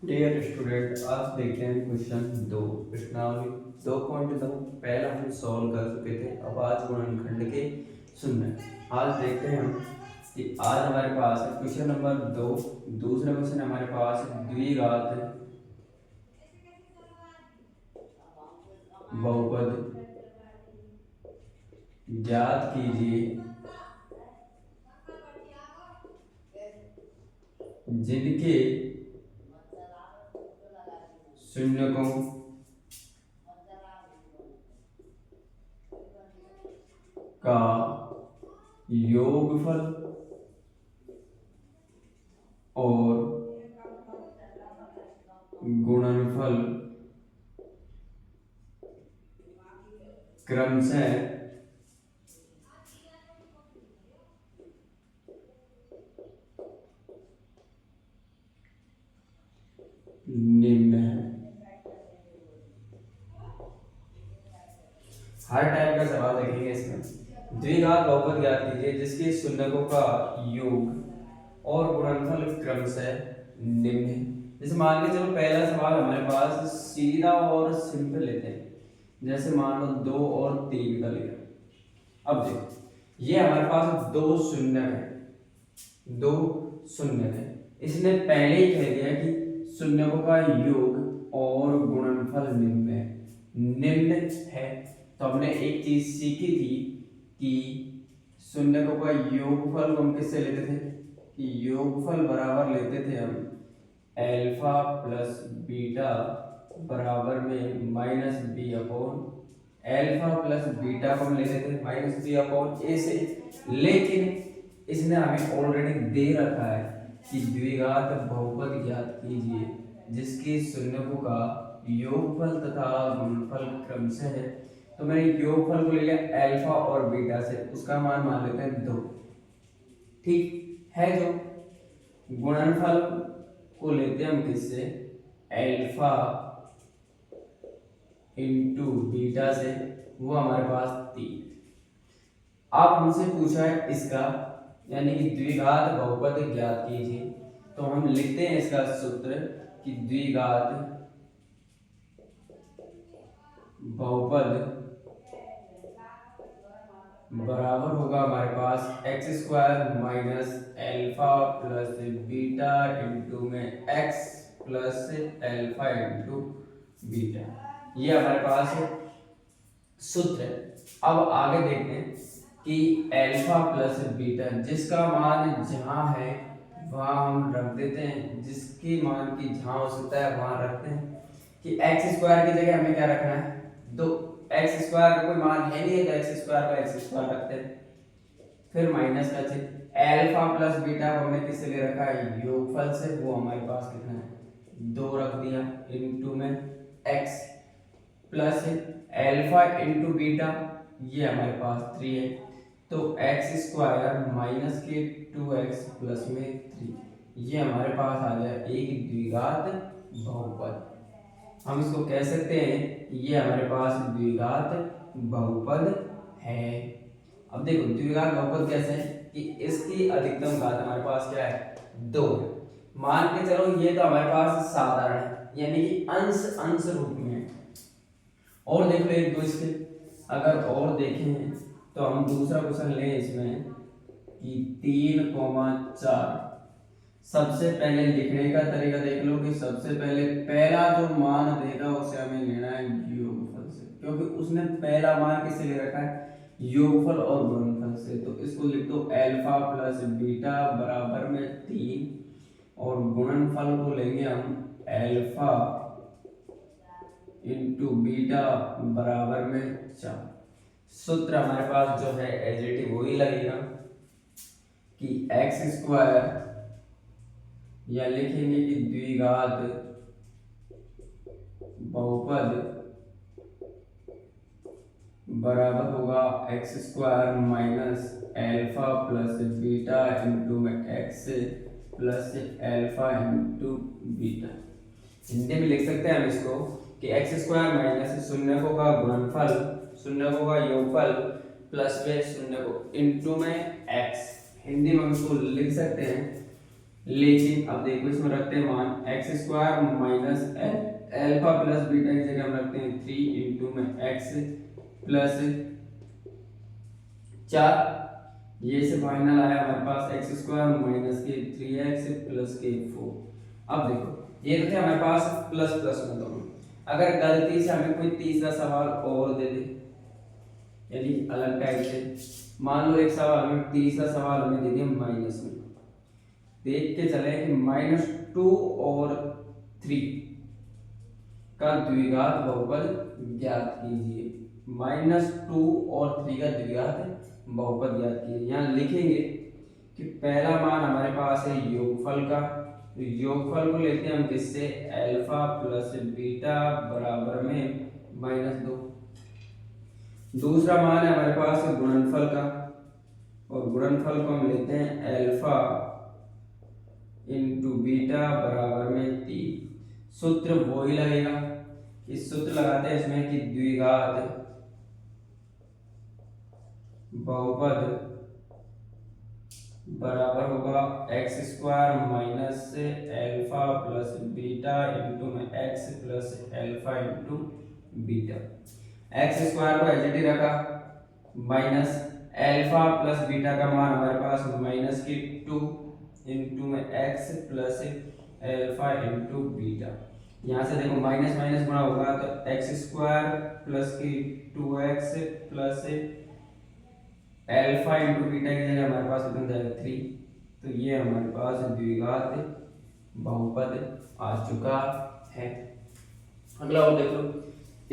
Dear student, आज देखते हैं क्वेश्चन 2 प्रश्नावली 2.2। पहला हम सॉल्व कर चुके थे, अब आज गुणनखंड के शून्य। आज देखते हैं हम कि आज हमारे पास है क्वेश्चन नंबर 2। दूसरा क्वेश्चन हमारे पास है द्विघात बहुपद ज्ञात कीजिए जिनके शून्यकों का योगफल और गुणनफल क्रमशः निम्न है। हर टाइप का सवाल देखेंगे इसमें। द्विघात बहुपद ज्ञात कीजिए जिसके शून्यकों का योग और गुणनफल क्रमशः निम्न है। जैसे मान के चलो पहला सवाल हमारे पास सीधा और सिंपल लेते हैं। जैसे मान लो 2 और 3 का लिया। अब देखो ये हमारे पास दो शून्यक है, दो शून्यक है। इसने पहले ही कह दिया कि शून्यकों का योग और गुणनफल निम्न है, निम्न है। तो हमने एक चीज सीखी थी कि शून्यकों का योगफल हम किससे लेते थे कि योगफल बराबर लेते थे हम अल्फा प्लस बीटा बराबर में minus B upon alpha plus beta को हम लेते थे माइनस बी अपॉन ए से। लेकिन इसने हमें ऑलरेडी दे रखा है कि द्विघात बहुपद ज्ञात कीजिए जिसके शून्यकों का योगफल तथा गुणनफल क्रमशः है। तो मैंने योगफल को ले लिया अल्फा और बीटा से, उसका मान मान लेते हैं 2, ठीक है। जो गुणनफल को लेते हैं हम किससे अल्फा इंटू बीटा से, वो हमारे पास 3। अब हमसे पूछा है इसका यानी कि द्विघात बहुपद ज्ञात कीजिए। तो हम लिखते हैं इसका सूत्र कि द्विघात बहुपद बराबर होगा हमारे पास x square minus alpha plus beta into में x plus alpha into beta. ये हमारे पास सूत्र है। अब आगे देखते हैं कि अल्फा प्लस बीटा जिसका मान जहां है वहां हम रख देते हैं, जिसकी मान की जहां हो सकता है वहां रखते हैं। कि एक्स स्क्वायर की जगह हमें क्या रखना है 2, एक्स स्क्वायर का कोई मान है नहीं है तो एक्स स्क्वायर का एक्स स्क्वायर रखते हैं। फिर माइनस का चिन्ह अल्फा प्लस बीटा को हमने किससे ले रखा है योगफल से, वो हमारे पास कितना है 2 रख दिया इनटू में x plus alpha into beta ये हमारे पास 3 है। तो एक्स स्क्वायर माइनस के 2x प्लस में 3 ये हमारे पास आ गया एक द्विघात बहुपद। हम इसको कह सकते हैं ये हमारे पास द्विघात बहुपद है। अब देखो द्विघात बहुपद कैसे है कि इसकी अधिकतम घात हमारे पास क्या है 2 है। मान के चलो ये तो हमारे पास साधारण है यानी कि अंश अंश रूप में है। और देख लो एक दो इसके अगर और देखें तो हम दूसरा क्वेश्चन लें इसमें कि 3,4। सबसे पहले लिखने का तरीका देख लो कि सबसे पहले पहला जो मान देगा उसे हमें लेना है योगफल से, क्योंकि उसने पहला मान किससे ले रखा है योगफल और गुणनफल से। तो इसको लिख दो अल्फा प्लस बीटा बराबर में 3 और गुणनफल को लेंगे हम अल्फा इंटू बीटा बराबर में 4। सूत्र हमारे पास जो है एज इट इज वही लगेगा कि एक्स स्क्वायर या लिखेंगे कि द्विघात बहुपद बराबर होगा x square minus alpha plus beta into में x plus alpha into beta. Hindi में लिख सकते हैं हम इसको कि एक्स स्क्वायर माइनस शून्यकों का गुणनफल शून्यकों का योगफल प्लस में शून्यकों इंटू में एक्स। हिंदी में हम इसको लिख सकते हैं लेकिन अब देखो इसमें रखते हैं मान x square minus alpha plus beta की जगह हम रखते हैं 3 इंटू में एक्स प्लस 4। ये से फाइनल आया हमारे पास एक्स स्क्वायर माइनस के 3x प्लस के 4। अब देखो ये तो थे हमारे पास प्लस प्लस में दोनों। अगर गलती से हमें कोई तीसरा सवाल और दे दे, यानी अलग टाइप से, मान लो एक सवाल में तीसरा सवाल हमें दे दिया माइनस में, देख के चले कि -2 और 3 का द्विघात बहुपद ज्ञात कीजिए। -2 और 3 का द्विघात बहुपद ज्ञात कीजिए। यहाँ लिखेंगे कि पहला मान हमारे पास है योगफल का, तो योगफल को लेते हैं हम किससे, अल्फा प्लस बीटा बराबर में -2। दूसरा मान है हमारे पास गुणनफल का, और गुणनफल को हम लेते हैं अल्फा इंटू बीटा बराबर में 3। सूत्र वही लगेगा, इस सूत्र लगाते हैं इसमें कि द्विघात बहुपद बराबर होगा x square minus alpha plus beta into में x plus alpha into beta. X square को एच रखा, माइनस एल्फा प्लस बीटा का मान हमारे पास माइनस की 2 इंटू में x plus alpha into beta. यहाँ से देखो माइनस माइनस गुणा होगा तो एक्स स्क्वायर प्लस की 2x plus alpha into beta की जगह हमारे पास कितना जाएगा 3। तो ये हमारे पास द्विघात बहुपद आ चुका है। अगला और देख लो,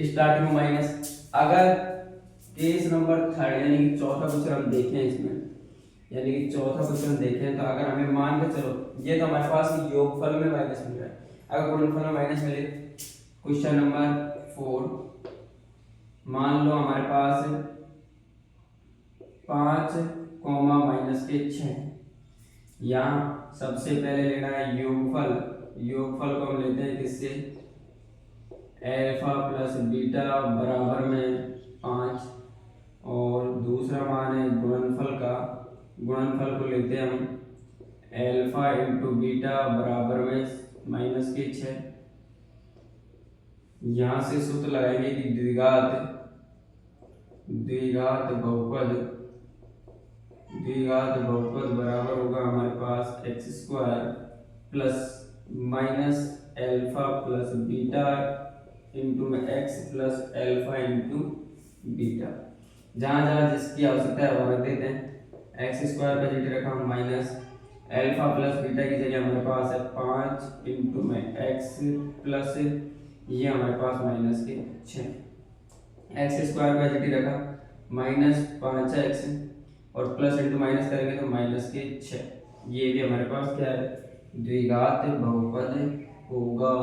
स्टार्टिंग में माइनस। अगर केस नंबर 3 यानी कि चौथा क्वेश्चन हम देखें इसमें, यानी कि चौथा क्वेश्चन देखें तो अगर हमें मान के चलो ये तो हमारे पास योगफल में माइनस मिल रहा है, अगर गुणनफल में माइनस मिले, क्वेश्चन नंबर 4 मान लो हमारे पास 5 माइनस के 6। यहाँ सबसे पहले लेना है योगफल, योगफल को हम लेते हैं किससे, अल्फा प्लस बीटा बराबर में 5। और दूसरा मान है गुणनफल का, गुणनफल को लेते हैं हम अल्फा इंटू बीटा बराबर में माइनस के 6। यहाँ से सूत्र लगाएंगे कि द्विघात बहुपद बराबर होगा हमारे पास x square plus minus alpha plus beta into में x plus alpha into beta. जहाँ जहाँ जिसकी आवश्यकता है वो रख देते हैं। एक्स स्क्वायर का जगह रखा माइनस एल्फा प्लस बीटा की जगह हमारे पास है 5 इंटू में एक्स प्लस ये हमारे पास माइनस के 6। एक्स स्क्वायर का जगह रखा -5x और प्लस इंटू माइनस करेंगे तो माइनस के 6। ये भी हमारे पास क्या है, द्विघात बहुपद होगा।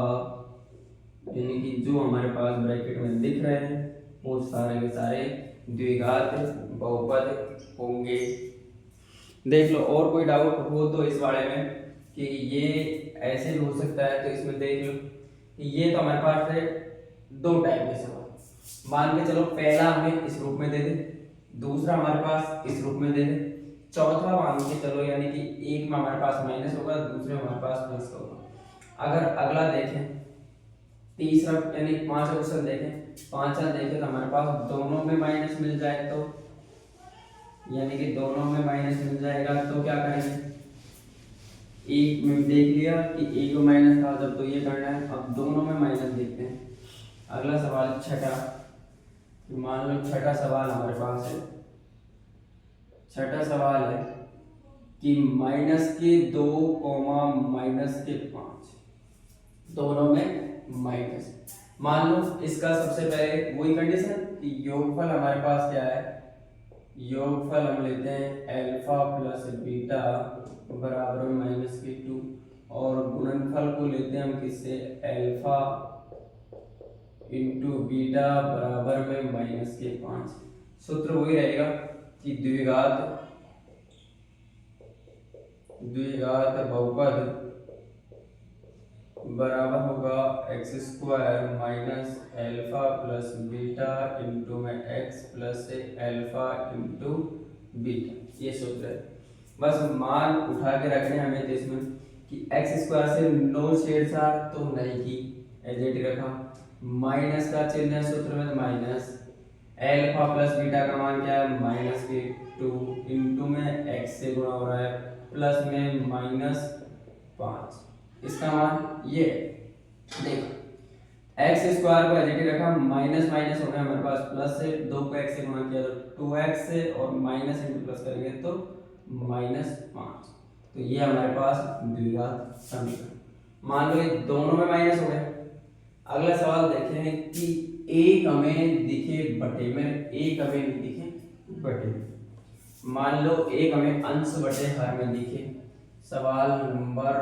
यानी कि जो हमारे पास ब्रैकेट में दिख रहे हैं वो सारे के सारे द्विघात बहुपद होंगे। देख लो और कोई डाउट हो तो इस बारे में कि ये ऐसे भी हो सकता है, तो इसमें देख लो कि ये तो हमारे पास है 2 टाइप के सवाल। मान के चलो पहला हमें इस रूप में दे दे, दूसरा हमारे पास इस रूप में दे दे, चौथा मान के चलो यानी कि एक में हमारे पास माइनस होगा, दूसरे में हमारे पास प्लस होगा। अगर अगला देखें तीसरा यानी 5 क्वेश्चन देखें, 5 देखें तो हमारे पास दोनों में माइनस मिल जाए, तो यानी कि दोनों में माइनस मिल जाएगा तो क्या करेंगे, एक में देख लिया कि एक में माइनस था जब, तो ये करना है। अब दोनों में माइनस देखते हैं। अगला सवाल छठा, मान लो छठा सवाल हमारे पास है, छठा सवाल है कि -2 माइनस के 5 दोनों में माइनस। मान लो इसका सबसे पहले वही कंडीशन कि योगफल हमारे पास क्या है, योगफल हम लेते हैं अल्फा प्लस बीटा बराबर में -2 और गुणनफल को लेते हैं हम किससे, अल्फा इंटू बीटा बराबर में -5। सूत्र वही रहेगा कि द्विघात बहुपद बराबर होगा x square minus alpha plus beta into में x plus alpha into beta. ये सूत्र है, बस मान उठा के रखने हमें। तो इसमें कि एक्स स्क्वायर से नो छेड़छाड़ तो नहीं की, एज रखा। माइनस का चिन्ह है सूत्र में माइनस, एल्फा प्लस बीटा का मान क्या है माइनस के 2 इंटू में एक्स से गुणा हो रहा है प्लस में माइनस 5, इसका मान ये देखो एक्स स्क्वायर को एज रखा, माइनस माइनस हो गया हमारे पास प्लस से, 2 को एक्स से गुणा किया तो 2x से और माइनस इंटू प्लस करेंगे तो -5, तो ये हमारे पास द्विघात समीकरण। मान लो ये दोनों में माइनस हो गए। अगला सवाल देखते हैं कि एक हमें दिखे बटे में, एक हमें नहीं दिखे बटे में। मान लो एक हमें अंश बटे हर में दिखे। सवाल नंबर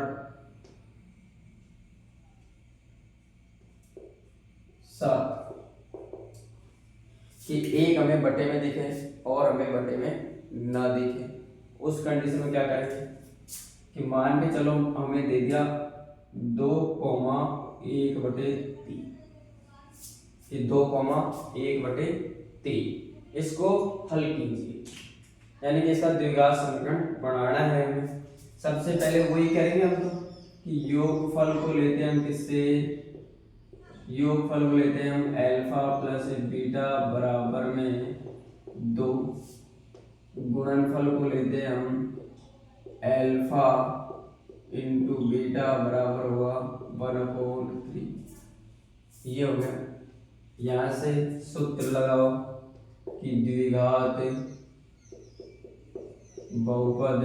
7 कि एक हमें बटे में दिखे और हमें बटे में ना दिखे, उस कंडीशन में क्या करेंगे कि मान के चलो हमें दे दिया 2,1/3, कि 2,1/3, इसको हल कीजिए, यानी कि इसका द्विघात समीकरण बनाना है हमें। सबसे पहले वही करेंगे हम तो कि योगफल को लेते हैं हम किससे, योगफल को लेते हैं हम एल्फा प्लस बीटा बराबर में 2, गुणनफल को लेते हैं हम एल्फा इंटू बीटा बराबर हुआ 1/3, ये हो गया। यहाँ से सूत्र लगाओ कि द्विघात बहुपद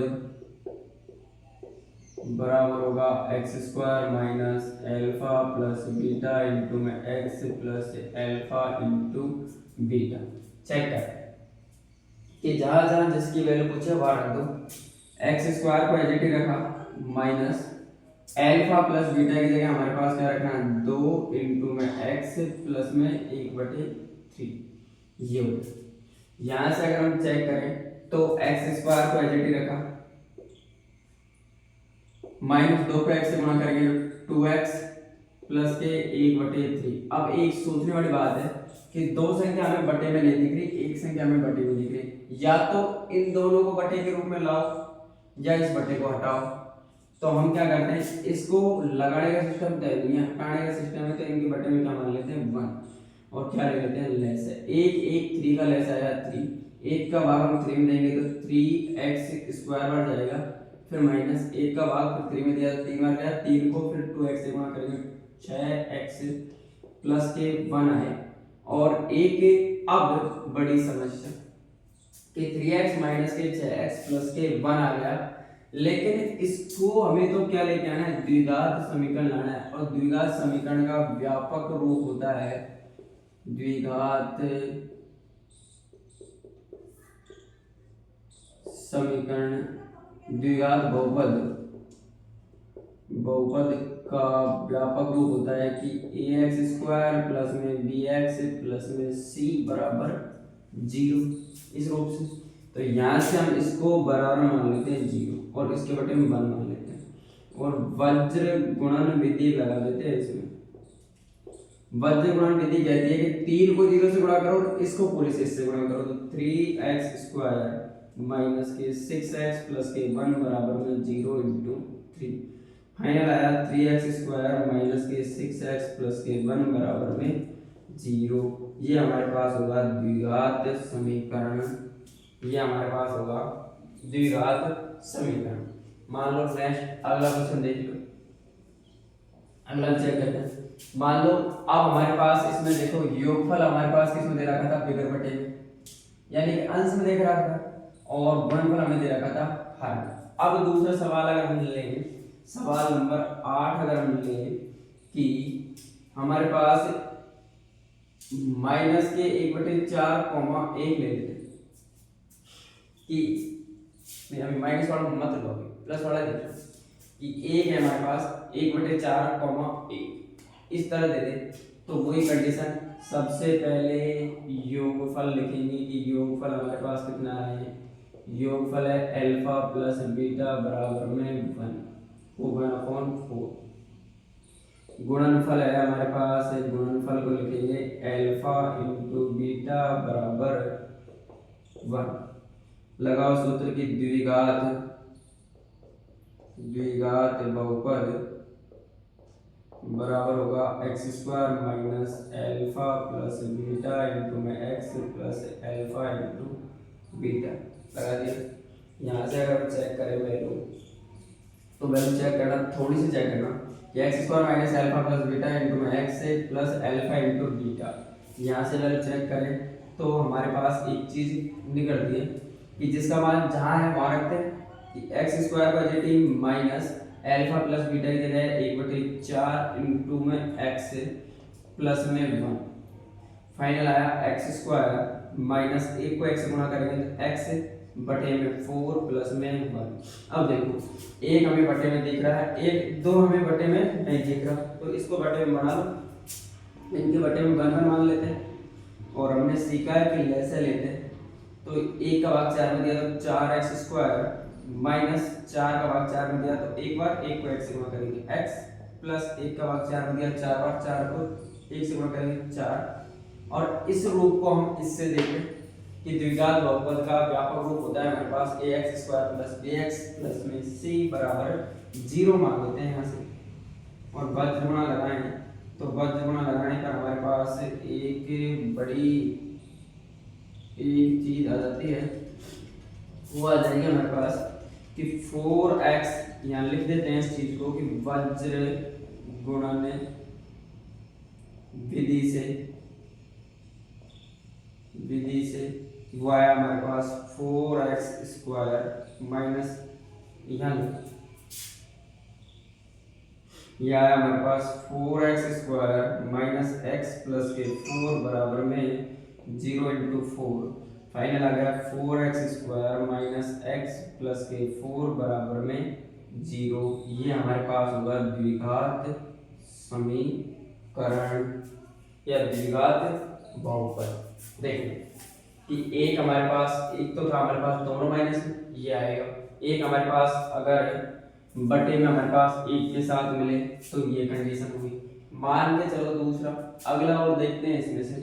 बराबर होगा x square minus alpha plus beta into में x plus alpha into beta. Check कर कि जहां जहां जिसकी वैल्यू पूछे वहां रख दो। एक्स स्क्वायर को एज इट रखा माइनस एल्फा प्लस बीटा की जगह हमारे पास क्या रखना है 2 इंटू में एक्स प्लस में 1/3, ये हो गया। यहाँ से अगर हम चेक करें तो एक्स स्क्वायर को एज इट रखा माइनस 2 को एक्स से गुणा करेंगे 2x प्लस के 1/3। अब एक सोचने वाली बात है कि दो संख्या हमें बटे में नहीं दिख रही, एक संख्या हमें बटे में दिख रही, या तो इन दोनों को बटे के रूप में लाओ या इस बटे को हटाओ। तो हम क्या करते हैं, इसको लगाने का सिस्टम तय नहीं है, हटाने का सिस्टम है, तो इनके बटे में क्या मान लेते हैं 1 और क्या ले लेते हैं लेस है। 3 का लेस आया 3, 1 का भाग हम 3 में देंगे तो 3x स्क्वायर बढ़ जाएगा, फिर माइनस 1 का भाग फिर 3 में दिया 3 बार गया, 3 को फिर 2x से गुणा करेंगे 6x प्लस के 1 आए। और एक अब बड़ी समस्या कि 3x माइनस के 6x प्लस के 1 आ गया, लेकिन इसको हमें तो क्या लेके आना है द्विघात समीकरण लाना है, और द्विघात समीकरण का व्यापक रूप होता है द्विघात समीकरण, द्विघात बहुपद का व्यापक रूप होता है कि ax स्क्वायर प्लस में bx प्लस में c बराबर 0, इस रूप से। तो यहाँ से हम इसको बराबर मान लेते हैं 0 और इसके बटे में 1 मान लेते हैं और वज्र गुणन विधि लगा देते हैं इसमें। वज्र गुणन विधि कहती है कि 3 को 0 से गुणा करो और इसको पूरे से इससे गुणा करो, तो 3x स्क्वायर माइनस के 6x प्लस के 1 बराबर में 0 इंटू 3, फाइनल आया 3x स्क्वायर माइनस के 6x प्लस के 1 बराबर में 0। ये हमारे पास होगा द्विघात समीकरण, ये हमारे पास होगा द्विघात समीकरण। मान लो नेक्स्ट अगला क्वेश्चन देख लो, अगला चेक करते हैं। मान लो अब हमारे पास इसमें देखो योगफल हमारे पास किसमें दे रखा था बिगर बटे में, यानी कि अंश में देख रखा था, और गुणनफल हमें दे रखा था हर में। अब दूसरा सवाल अगर हम लेंगे, सवाल नंबर 8 अगर हम लेंगे कि हमारे पास माइनस के 1/4, 1 ले लेते कि नहीं, अभी माइनस वाला मत लो, प्लस वाला देखो कि 1 है हमारे पास 1/4, 1 इस तरह दे दे, तो वही कंडीशन सबसे पहले योगफल लिखेंगे कि योगफल हमारे पास कितना है, योगफल है अल्फा प्लस बीटा बराबर में 1/4। गुणनफल है हमारे पास, गुणनफल को लिखेंगे अल्फा इंटू बीटा बराबर 1। लगाओ सूत्र की द्विघात द्विघात बहुपद बराबर होगा x square minus alpha plus beta into में x plus alpha into beta लगा दिया। यहाँ से अगर चेक करें वैल्यू, तो वैल्यू चेक करना, थोड़ी सी चेक करना कि x square minus alpha plus beta into में x plus alpha into beta. यहाँ से वैल्यू चेक करें तो हमारे पास एक चीज़ निकलती है कि जिसका मान जहाँ है वहाँ रखते हैं कि एक्स स्क्वायर का jetty minus alpha plus beta की जगह 1/4 इंटू में एक्स प्लस में 1 फाइनल आया एक्स स्क्वायर माइनस 1 को एक्स से गुणा करेंगे तो एक्स बटे में 4 प्लस में 1। अब देखो एक हमें बटे में दिख रहा है, एक दो हमें बटे में नहीं दिख रहा, तो इसको बटे में बना लो, इनके बटे में 1 मान लेते हैं। और हमने सीखा है कि लैसे लेते हैं, तो 1 का भाग 4 में दिया तो 4x स्क्वायर माइनस 4 का भाग 4 में दिया तो एक बार 1 को 1 से गुणा करेंगे x प्लस 1 का भाग 4 में दिया 4 बार 4 को 1 से गुणा करेंगे 4। और इस रूप को हम इससे देखें कि द्विघात बहुपद का व्यापक रूप होता है हमारे पास ax square plus bx plus में c बराबर 0 मान लेते हैं यहाँ से। और वज्र गुणा लगाएंगे तो वज्र गुणा लगाने पर हमारे पास एक बड़ी एक चीज आ जाती है, वो आ जाएगी हमारे पास कि 4x, यहाँ लिख देते हैं इस चीज को कि वज्र गुणन विधि से वो आया हमारे पास 4x स्क्वायर माइनस यहाँ ये आया हमारे पास 4x square minus x plus के 4 बराबर में 0 इंटू 4। फाइनल आ गया 4x square minus x plus के 4 बराबर में 0। ये हमारे पास होगा द्विघात समीकरण या द्विघात बहुपद। देखिए कि एक हमारे पास, एक तो था हमारे पास दोनों माइनस में, ये आएगा। एक हमारे पास अगर बटे में हमारे पास एक के साथ मिले तो ये कंडीशन हुई, मान के चलो दूसरा। अगला और देखते हैं इसमें से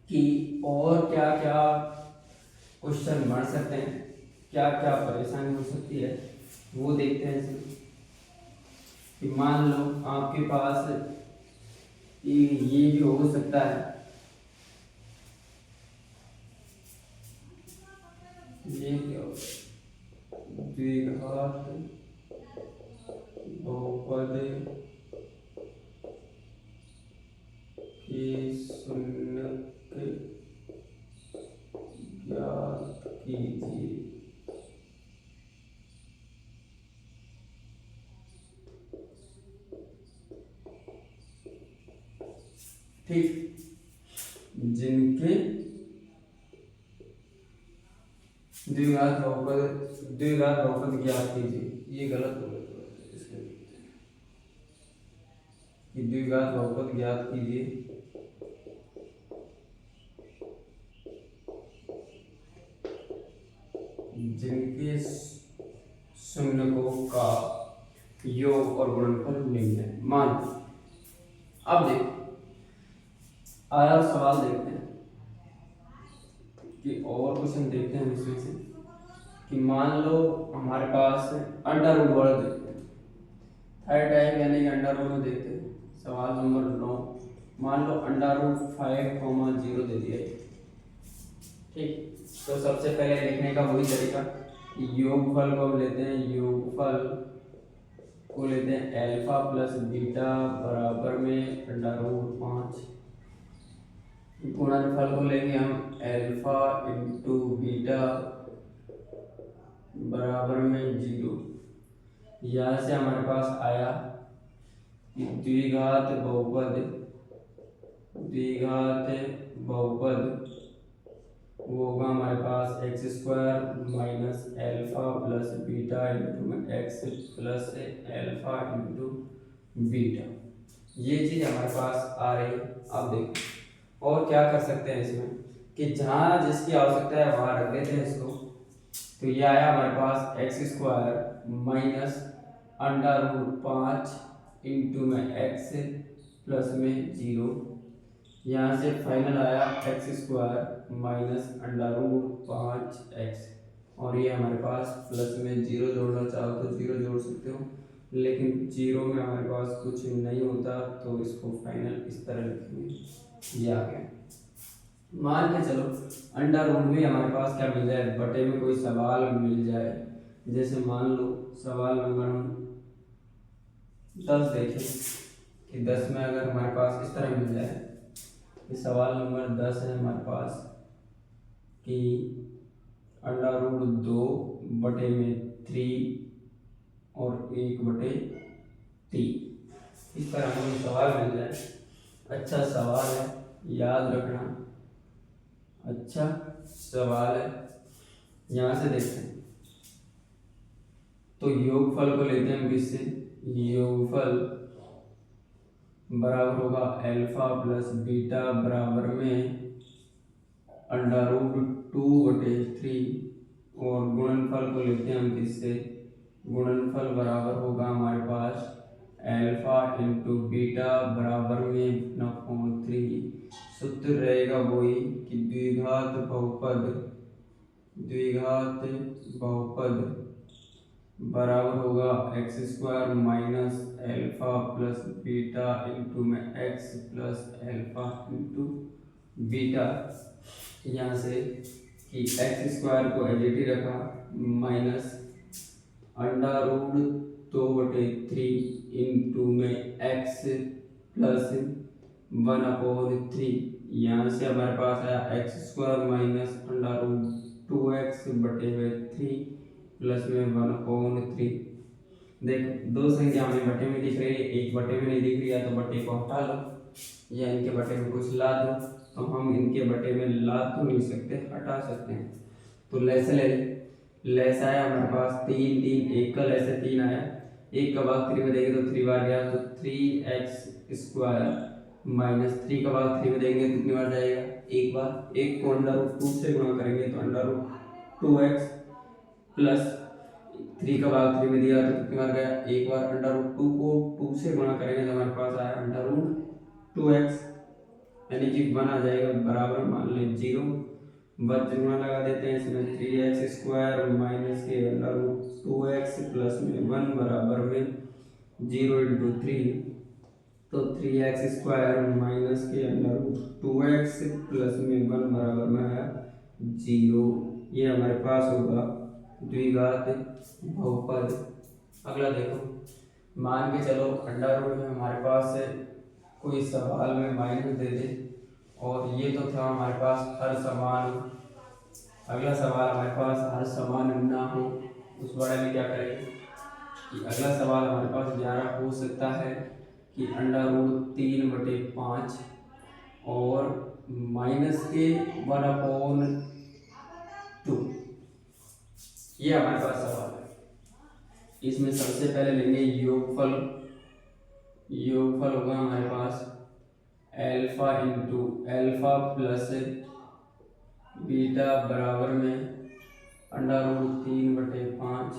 कि और क्या क्या क्वेश्चन बन सकते हैं, क्या क्या परेशानी हो सकती है, वो देखते हैं इसमें। कि मान लो आपके पास ये भी हो सकता है, ये क्या होगा द्विघात बहुपद के शून्यक ज्ञात कीजिए। ठीक, जिनके द्विघात बहुपद ज्ञात कीजिए। ये गलत हो गया, इसके कि द्विघात बहुपद ज्ञात कीजिए जिनके शून्यकों का योग और गुणनफल निम्न है। मान अब देखो आया सवाल देखते हैं कि और क्वेश्चन देखते हैं इसमें से कि मान लो हमारे पास अंडर रूट वाला देखते हैं, थर्ड टाइप यानी कि अंडर रूट में देखते हैं। सवाल नंबर 9, मान लो अंडर रूट 5,0 दे दिया। ठीक, तो सबसे पहले लिखने का वही तरीका, योगफल को लेते हैं, योगफल को लेते हैं अल्फा प्लस बीटा बराबर में अंडर रूट 5। गुणनफल को लेंगे हम अल्फा इंटू बीटा बराबर में 0। यहाँ से हमारे पास आया कि द्विघात बहुपद वो होगा हमारे पास x square minus alpha plus beta into में x plus alpha into beta. ये चीज हमारे पास आ रही है। अब देखो और क्या कर सकते हैं इसमें कि जहाँ जिसकी आवश्यकता है वहाँ रख देते हैं इसको। तो ये आया हमारे पास x square minus under root 5 into में एक्स प्लस में 0। यहाँ से फाइनल आया x square minus under root 5x। और ये हमारे पास प्लस में जीरो जोड़ना चाहो तो जीरो जोड़ सकते हो, लेकिन जीरो में हमारे पास कुछ नहीं होता तो इसको फाइनल इस तरह लिखेंगे। ये आ गया। मान के चलो अंडर रूट में हमारे पास क्या मिल जाए, बटे में कोई सवाल मिल जाए। जैसे मान लो सवाल नंबर हम 10 देखें कि 10 में अगर हमारे पास इस तरह मिल जाए कि सवाल नंबर 10 है हमारे पास कि अंडर रूट 2 बटे में 3 और 1 बटे 3, इस तरह हमें सवाल मिल जाए। अच्छा सवाल है, याद रखना, अच्छा सवाल है। यहाँ से देखते हैं तो योगफल को लेते हैं हम किससे, योगफल बराबर होगा अल्फा प्लस बीटा बराबर में अंडर रूट 2 बटे 3 और गुणनफल को लेते हैं हम किससे, गुणनफल बराबर होगा हमारे पास अल्फा इंटू बीटा बराबर में 3। सूत्र रहेगा वही कि द्विघात बहुपद बराबर होगा x square minus alpha plus beta into में x plus alpha into beta. यहाँ से कि एक्स स्क्वायर को एज इट रखा माइनस अंडर रूट 2/3 इंटू में एक्स प्लस 1/3। यहाँ से हमारे पास आया x square minus under root 2x/3 plus में 1/3। देखो दो संख्या हमें बटे में दिख रही है, एक बटे में नहीं दिख रही है तो बटे को हटा लो या इनके बटे में कुछ ला दो। तो हम इनके बटे में ला तो नहीं सकते, हटा सकते हैं। तो लेस ले लेस आया हमारे पास 3 3, एक का लेस 3 आया, एक का भाग 3 में देंगे तो 3 बार गया तो 3x² माइनस 3 का भाग 3 में देंगे तो कितनी बार जाएगा, एक बार। एक को अंडर रूट 2 से गुणा करेंगे तो अंडर रूट 2x प्लस 3 का भाग 3 में दिया तो कितनी बार गया, एक बार। अंडर रूट 2 को 2 से गुणा करेंगे तो हमारे पास आया अंडर रूट 2x, यानी कि 1 आ जाएगा बराबर मान लें 0। बस गुणा लगा देते हैं इसमें 3x² माइनस के अंडर रूट 2x प्लस में 1 बराबर में 0 इंटू 3। तो 3x² माइनस के अंडर रूट 2x प्लस में 1 बराबर में आया 0। ये हमारे पास होगा द्विघात बहुपद। अगला देखो, मान के चलो अंडर रूट में हमारे पास कोई सवाल में माइनस दे दे और ये तो था हमारे पास हर समान। अगला सवाल हमारे पास हर समान ना हो, उस बारे में क्या करेंगे कि अगला सवाल हमारे पास 11 हो सकता है कि अंडर रूट 3/5 और माइनस के 1/2। ये हमारे पास सवाल है। इसमें सबसे पहले लेंगे योगफल। योगफल होगा हमारे पास alpha into alpha plus beta बराबर में अंडर रूट 3/5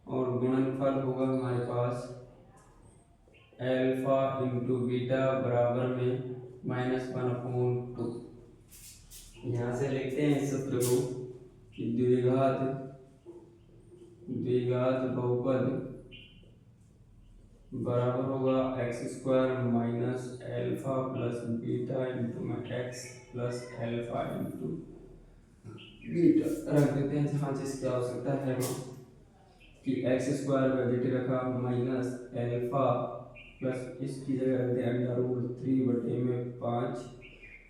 और गुणनफल होगा हमारे पास अल्फा इंटू बीटा बराबर में -1/2। यहाँ से लिखते हैं इस सूत्र को कि द्विघात बहुपद बराबर होगा x² minus alpha plus beta into में x plus alpha into beta. रख देते हैं जहाँ जिसकी आवश्यकता है कि x² को एडिट रखा माइनस अल्फा प्लस इसकी जगह रख दे अंडर रूट 3/5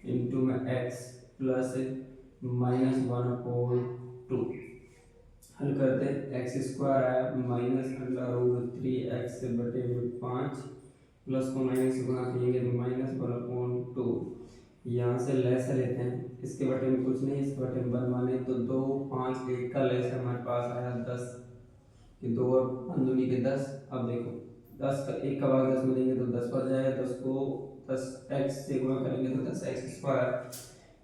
इंटू में x प्लस -1/2। हल करते x² आया minus under root 3x/5 plus को माइनस से गुणा करेंगे तो -1/2। यहाँ से लेस लेते हैं, इसके बटे में कुछ नहीं, इसके बटे में 1 माने तो 2 5 1 का लेस हमारे पास आया 10 कि 2 और 5 दूनी के 10। अब देखो 10 का 1 का भाग 10 में देंगे तो 10 पर जाएगा, 10 को 10x से गुणा करेंगे तो 10x²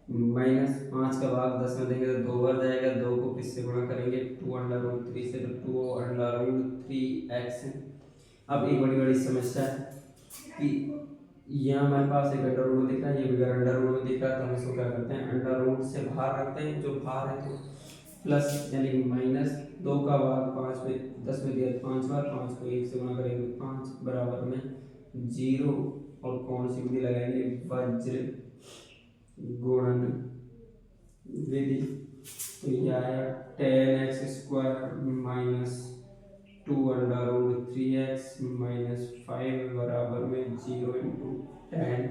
माइनस 5 का भाग 10 में देंगे तो 2 बार जाएगा, 2 को किससे गुणा करेंगे 2/3 से तो 2/3x। अब एक बड़ी समस्या है कि यहाँ हमारे पास एक अंडर रूट दिख रहा है, ये भी अंडर रूट में दिख रहा है, तो हम इसको क्या करते हैं अंडर रूट से बाहर रखते हैं। जो बाहर है तो प्लस यानी कि माइनस 2 का भाग 5 में 10 में दिया 5 बार, 5 को 1 से गुणा करेंगे 5 बराबर में 0 और कौन सी विधि लगाएंगे, वज्र गुणन विधि। तो ये आया 10x² माइनस 2√3x माइनस 5 बराबर में 0 इंटू 10।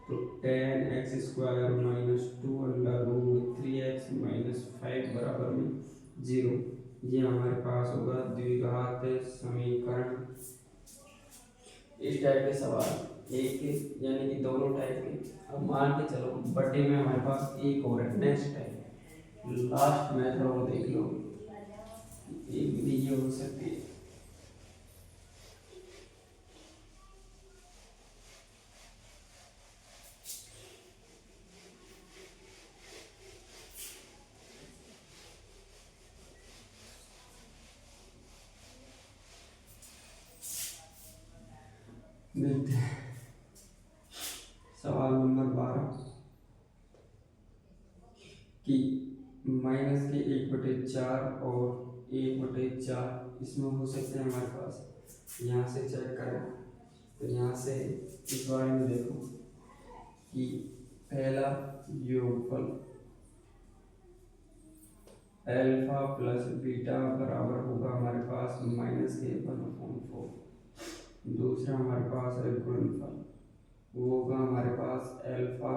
तो 10x² माइनस 2√3x माइनस 5 बराबर में 0। ये हमारे पास होगा द्विघात समीकरण। इस टाइप के सवाल एक यानी कि दोनों टाइप के। अब मान के चलो बटे में हमारे पास एक और है, नेक्स्ट टाइप लास्ट मेथड और देख लो। एक विधि ये हो सकती है, देखते हैं सवाल नंबर 12 कि माइनस के 1/4 और 1/4 इसमें हो सकते हैं हमारे पास। यहाँ से चेक करें तो यहाँ से इस बारे में देखो कि पहला योगफल अल्फा प्लस बीटा बराबर होगा हमारे पास माइनस के 1/4। दूसरा हमारे पास है गुणनफल, वो होगा हमारे पास अल्फा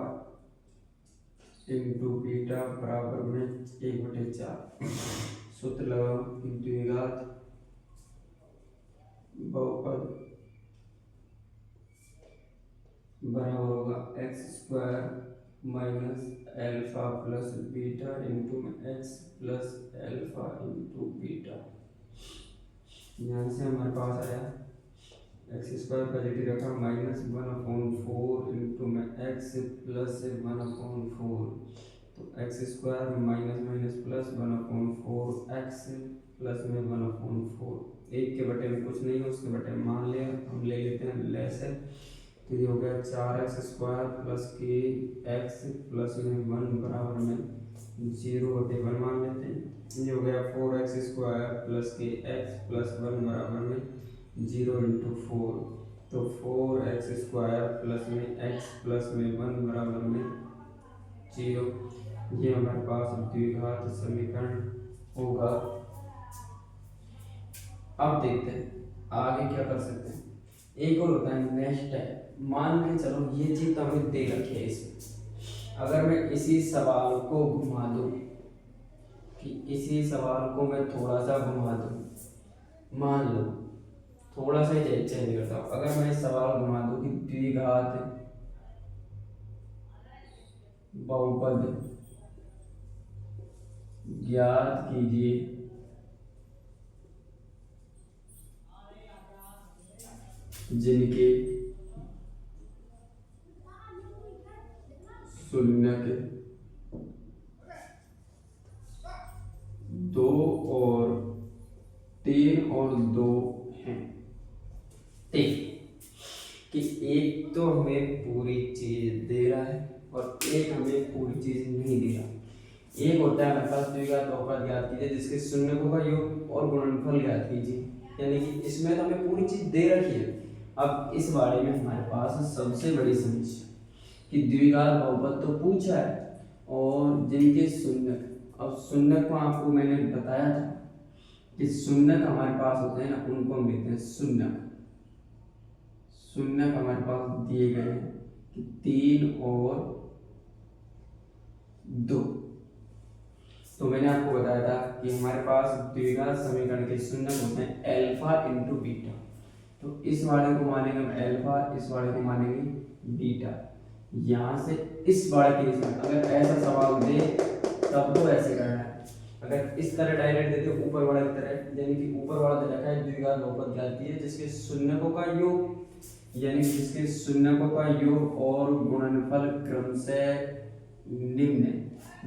इंटू बीटा बराबर में 1/4। सूत्र लगाओ कि द्विघात बहुपद बराबर होगा x² minus alpha plus beta into x plus alpha into beta. यहाँ से हमारे पास आया x² पॉजिटिव रखा माइनस 1/4 इंटू में x प्लस 1/4। तो x² minus minus plus 1/4 x plus में 1/4। एक के बटे में कुछ नहीं है, उसके बटे में मान लिया, हम ले लेते हैं लेस है। तो ये हो गया 4x² प्लस के x प्लस में 1 बराबर में 0/1 मान लेते हैं। ये हो गया 4x² प्लस के x प्लस 1 बराबर में 0 इंटू 4। तो 4x² प्लस में x प्लस में 1 बराबर में 0। ये हमारे पास द्विघात समीकरण होगा। अब देखते हैं आगे क्या कर सकते हैं। एक और होता है नेक्स्ट है, मान के चलो ये चीज तो हमें दे रखी है इसमें, अगर मैं इसी सवाल को घुमा दूं कि इसी सवाल को मैं थोड़ा सा घुमा दूं, मान लो थोड़ा सा ही चेंज करता हूं, अगर मैं इस सवाल को घुमा दूं कि द्विघात बहुपद ज्ञात कीजिए जिनके शून्य के 2 और 3 और 2 हैं। कि एक तो हमें पूरी चीज दे रहा है और एक हमें पूरी चीज नहीं दे रहा। एक होता है हमारे पास द्विघात बहुपद ज्ञात कीजिए जिसके शून्यकों का योग और गुणनफल ज्ञात कीजिए, यानी कि इसमें तो हमें पूरी चीज दे रखी है। अब इस बारे में हमारे पास सबसे बड़ी समस्या कि द्विघात बहुपद तो पूछा है और जिनके शून्यक, अब शून्यक को आपको मैंने बताया था कि शून्यक हमारे पास होते हैं ना, उनको हम लेते हैं शून्यक। शून्यक हमारे पास दिए गए हैं कि 3 और 2। तो मैंने आपको बताया था कि हमारे पास द्विघात समीकरण के शून्यक होते हैं अल्फा इंटू बीटा। तो इस वाले को मानेंगे हम अल्फा, इस वाले को मानेंगे बीटा। यहाँ से इस वाले केस में अगर ऐसा सवाल दे तब तो ऐसे करना है, अगर इस तरह डायरेक्ट देते ऊपर वाले की तरह, यानी कि ऊपर वाला दे रखा है द्विघात बहुपद ज्ञात कीजिए जिसके शून्यकों का योग, यानी जिसके शून्यकों का योग और गुणनफल क्रमशः निम्न,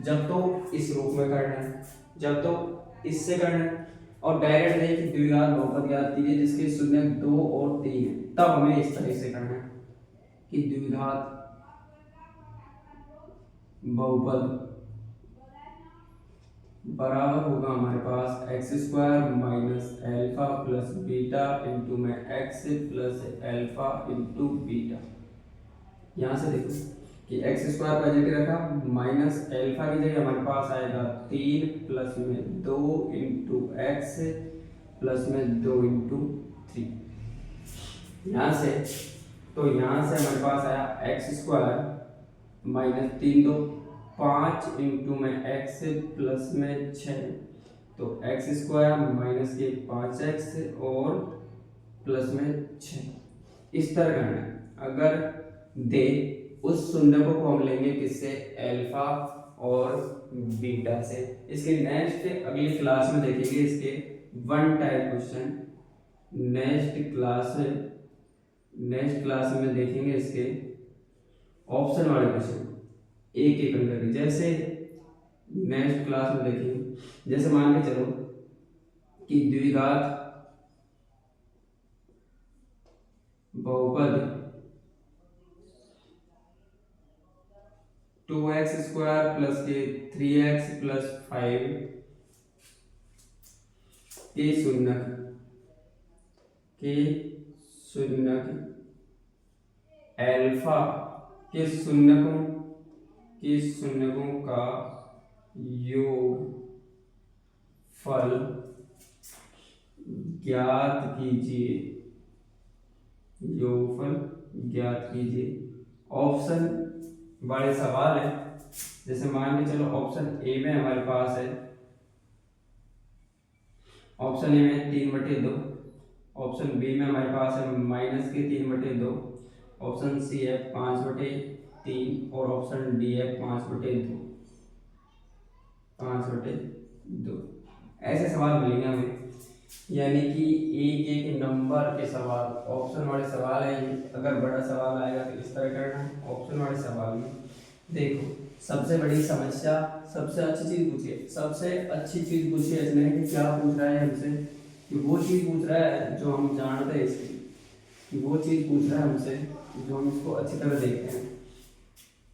जब तो इस रूप में करना है, जब तो इससे करना है, और डायरेक्ट है कि द्विघात बहुपद ज्ञात कीजिए जिसके शून्य 2 और 3 है, तब हमें इस तरह से करना है कि द्विघात बहुपद बराबर होगा हमारे पास x square minus alpha plus beta into में x plus alpha into beta. यहाँ से देखो कि एक्स स्क्वायर पॉजिटिव रखा, माइनस एल्फा की जगह हमारे पास आएगा 3 प्लस में 2 इंटू एक्स प्लस में 2 इंटू 3। यहाँ से तो यहाँ से हमारे पास आया एक्स स्क्वायर माइनस 3 2 5 इंटू में एक्स प्लस में 6, तो एक्स स्क्वायर माइनस के 5x और प्लस में 6। इस तरह करना है। अगर दे उस शून्य को हम लेंगे किससे, एल्फा और बीटा से। इसके नेक्स्ट अगली क्लास में देखेंगे इसके one type question. Next class में देखेंगे इसके ऑप्शन वाले क्वेश्चन एक एक करके। जैसे नेक्स्ट क्लास में देखेंगे, जैसे मान के चलो कि द्विघात बहुपद 2x स्क्वायर प्लस के 3x प्लस 5 के शून्यक एल्फा के शून्यकों का योगफल ज्ञात कीजिए। ऑप्शन बड़े सवाल है। जैसे मान के चलो ऑप्शन ए में हमारे पास है, ऑप्शन ए में 3/2, ऑप्शन बी में हमारे पास है माइनस के 3/2, ऑप्शन सी है 5/3 और ऑप्शन डी है 5/2। ऐसे सवाल मिलेंगे हमें, यानी कि एक एक नंबर के सवाल ऑप्शन वाले सवाल है। अगर बड़ा सवाल आएगा तो इस तरह करना है। ऑप्शन वाले सवाल में देखो सबसे बड़ी समस्या, सबसे अच्छी चीज पूछिए इसने कि क्या पूछ रहा है हमसे, कि वो चीज पूछ रहा है जो हम जानते हैं इसकी, कि वो चीज पूछ रहा है हमसे जो हम इसको अच्छी तरह देखते हैं,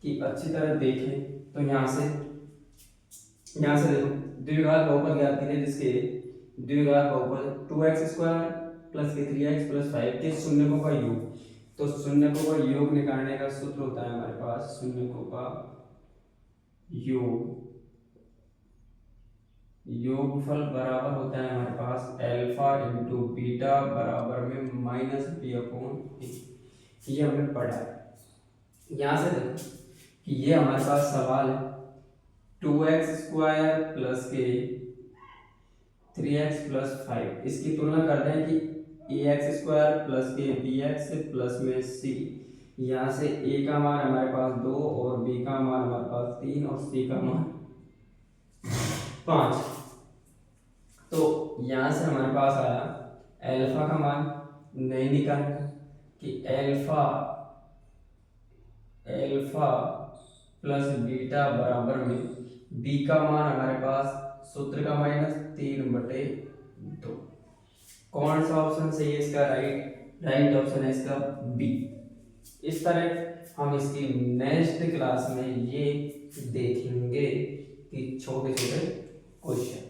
कि अच्छी तरह देखें। तो यहाँ से देखो द्विघात बहुपद ज्ञात कीजिए, जिसके द्विघात बहुपद 2x स्क्वायर प्लस के 3x प्लस 5 के शून्यकों का योग। तो शून्यकों का योग निकालने का सूत्र होता है हमारे पास शून्यकों का योगफल बराबर होता है हमारे पास एल्फा इंटू बीटा बराबर में माइनस b/a। ये हमने पढ़ा है। यहाँ से देखो कि ये हमारे पास सवाल है 2x स्क्वायर प्लस के 3x प्लस 5। इसकी तुलना करते हैं कि ax स्क्वायर प्लस के bx प्लस में c। यहाँ से a का मान हमारे पास 2 और b का मान हमारे पास 3 और c का मान 5। तो यहाँ से हमारे पास आया एल्फा का मान नहीं निकालना, कि एल्फा प्लस बीटा बराबर में b का मान हमारे पास सूत्र का माइनस 3/2। कौन सा ऑप्शन सही है इसका, राइट ऑप्शन है इसका बी। इस तरह हम इसकी नेक्स्ट क्लास में ये देखेंगे कि छोटे छोटे क्वेश्चन